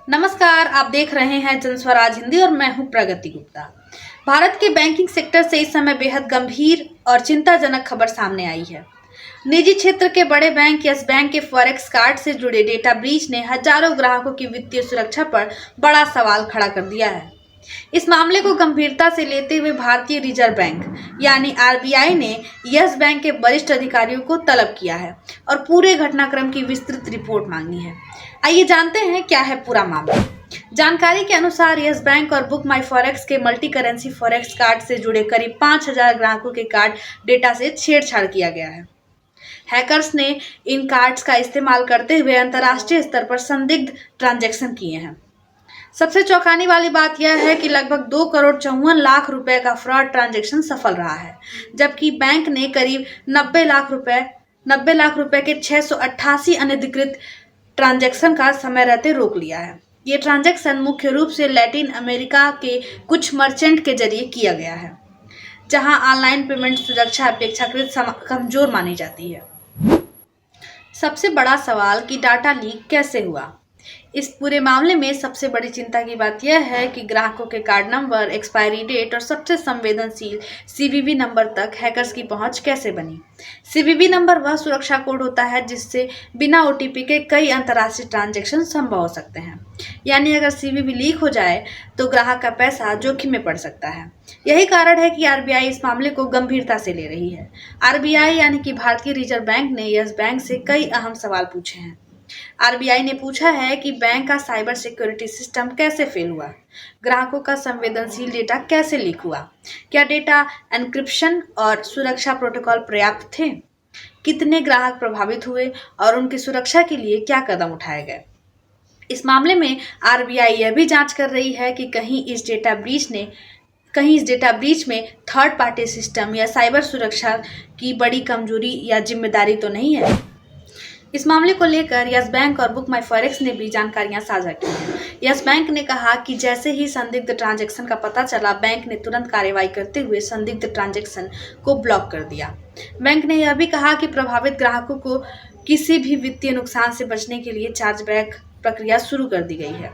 नमस्कार, आप देख रहे हैं जनस्वराज हिंदी और मैं हूं प्रगति गुप्ता। भारत के बैंकिंग सेक्टर से इस समय बेहद गंभीर और चिंताजनक खबर सामने आई है। निजी क्षेत्र के बड़े बैंक यस बैंक के फॉरेक्स कार्ड से जुड़े डेटा ब्रीच ने हजारों ग्राहकों की वित्तीय सुरक्षा पर बड़ा सवाल खड़ा कर दिया है। इस मामले को गंभीरता से लेते हुए भारतीय रिजर्व बैंक यानी आरबीआई ने यस बैंक के वरिष्ठ अधिकारियों को तलब किया है और पूरे घटनाक्रम की विस्तृत रिपोर्ट मांगी है। आइए जानते हैं क्या है पूरा मामला। जानकारी के अनुसार यस बैंक और बुक माई फॉरेक्स के मल्टी करेंसी फॉरेक्स कार्ड से जुड़े करीब 5000 ग्राहकों के कार्ड डेटा से छेड़छाड़ किया गया है। हैकर्स ने इन कार्ड्स का इस्तेमाल करते हुए अंतर्राष्ट्रीय स्तर पर संदिग्ध ट्रांजैक्शन किए हैं। सबसे चौंकाने वाली बात यह है कि लगभग 2,54,00,000 रुपए का फ्रॉड ट्रांजैक्शन सफल रहा है, जबकि बैंक ने करीब 90 लाख रुपए के 688 अनधिकृत ट्रांजैक्शन का समय रहते रोक लिया है। ये ट्रांजैक्शन मुख्य रूप से लैटिन अमेरिका के कुछ मर्चेंट के जरिए किया गया है, जहां ऑनलाइन पेमेंट सुरक्षा अपेक्षाकृत कमजोर मानी जाती है। सबसे बड़ा सवाल कि डाटा लीक कैसे हुआ। इस पूरे मामले में सबसे बड़ी चिंता की बात यह है कि ग्राहकों के कार्ड नंबर, एक्सपायरी डेट और सबसे संवेदनशील सीवीवी नंबर तक हैकर्स की पहुंच कैसे बनी। सीवीवी नंबर वह सुरक्षा कोड होता है जिससे बिना ओटीपी के कई अंतर्राष्ट्रीय ट्रांजैक्शन संभव हो सकते हैं। यानी अगर सीवीवी लीक हो जाए तो ग्राहक का पैसा जोखिम में पड़ सकता है। यही कारण है कि आरबीआई इस मामले को गंभीरता से ले रही है। आरबीआई यानी कि भारतीय रिजर्व बैंक ने यस बैंक से कई अहम सवाल पूछे हैं। आरबीआई ने पूछा है कि बैंक का साइबर सिक्योरिटी सिस्टम कैसे फेल हुआ, ग्राहकों का संवेदनशील डेटा कैसे लीक हुआ, क्या डेटा एन्क्रिप्शन और सुरक्षा प्रोटोकॉल पर्याप्त थे, कितने ग्राहक प्रभावित हुए और उनकी सुरक्षा के लिए क्या कदम उठाए गए। इस मामले में आरबीआई यह भी जांच कर रही है कि कहीं इस डेटा ब्रीच में थर्ड पार्टी सिस्टम या साइबर सुरक्षा की बड़ी कमजोरी या जिम्मेदारी तो नहीं है। इस मामले को लेकर यस बैंक और बुक माई फॉरेक्स ने भी जानकारियां साझा की हैं। यस बैंक ने कहा कि जैसे ही संदिग्ध ट्रांजैक्शन का पता चला, बैंक ने तुरंत कार्रवाई करते हुए संदिग्ध ट्रांजैक्शन को ब्लॉक कर दिया। बैंक ने यह भी कहा कि प्रभावित ग्राहकों को किसी भी वित्तीय नुकसान से बचने के लिए चार्जबैक प्रक्रिया शुरू कर दी गई है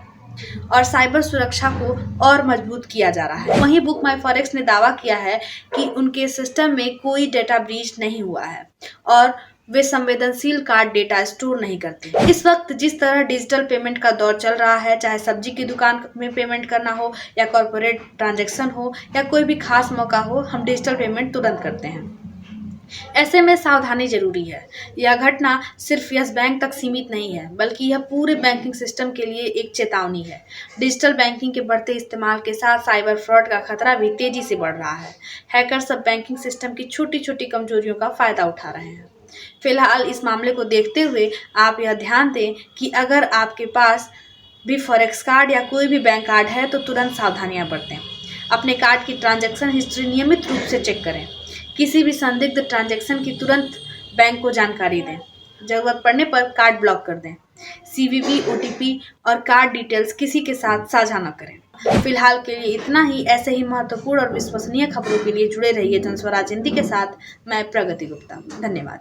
और साइबर सुरक्षा को और मजबूत किया जा रहा है। वहीं बुक माई फॉरेक्स ने दावा किया है कि उनके सिस्टम में कोई डेटा ब्रीच नहीं हुआ है और वे संवेदनशील कार्ड डेटा स्टोर नहीं करते। इस वक्त जिस तरह डिजिटल पेमेंट का दौर चल रहा है, चाहे सब्जी की दुकान में पेमेंट करना हो या कॉर्पोरेट ट्रांजैक्शन हो या कोई भी खास मौका हो, हम डिजिटल पेमेंट तुरंत करते हैं। ऐसे में सावधानी जरूरी है। यह घटना सिर्फ यस बैंक तक सीमित नहीं है, बल्कि यह पूरे बैंकिंग सिस्टम के लिए एक चेतावनी है। डिजिटल बैंकिंग के बढ़ते इस्तेमाल के साथ साइबर फ्रॉड का खतरा भी तेजी से बढ़ रहा है। हैकर्स अब बैंकिंग सिस्टम की छोटी छोटी कमजोरियों का फायदा उठा रहे हैं। फिलहाल इस मामले को देखते हुए आप यह ध्यान दें कि अगर आपके पास भी फॉरेक्स कार्ड या कोई भी बैंक कार्ड है तो तुरंत सावधानियां बरतें। अपने कार्ड की ट्रांजैक्शन हिस्ट्री नियमित रूप से चेक करें। किसी भी संदिग्ध ट्रांजैक्शन की तुरंत बैंक को जानकारी दें। जरूरत पड़ने पर कार्ड ब्लॉक कर दें। सीवीवी, ओटीपी और कार्ड डिटेल्स किसी के साथ साझा न करें। फिलहाल के लिए इतना ही। ऐसे ही महत्वपूर्ण और विश्वसनीय खबरों के लिए जुड़े रहिए जनस्वराज हिंदी के साथ। मैं प्रगति गुप्ता। धन्यवाद।